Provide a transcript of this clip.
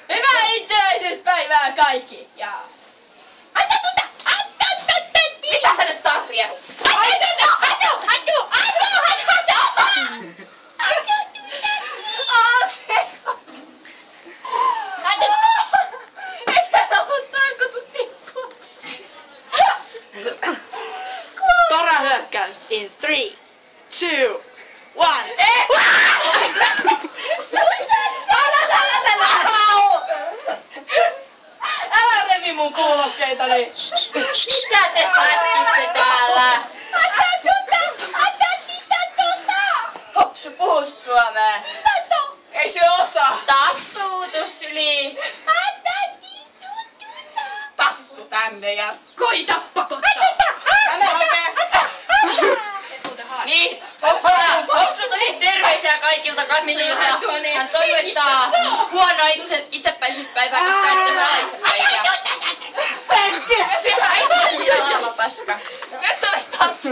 Hyvää itsenäisyyspäivää kaikki! Ja... Mitä sä nyt taas riet? Tora hyökkäys in 3, 2, 1. Älä revi mun kuulokkeitani. Mitä te saitte täällä? Hopsu, puhu suomea! Ei se osaa! Tassuutus yli. Tassu tänne ja koita pakottaa! Älä hakee. Niin, Hopsulta siis terveisiä kaikilta katsojilta. Hän toivottaa huonoa itsepäisyyspäivää, koska ette saa itsepäisiä. Siellä ei saa paska. Nyt oli tassu!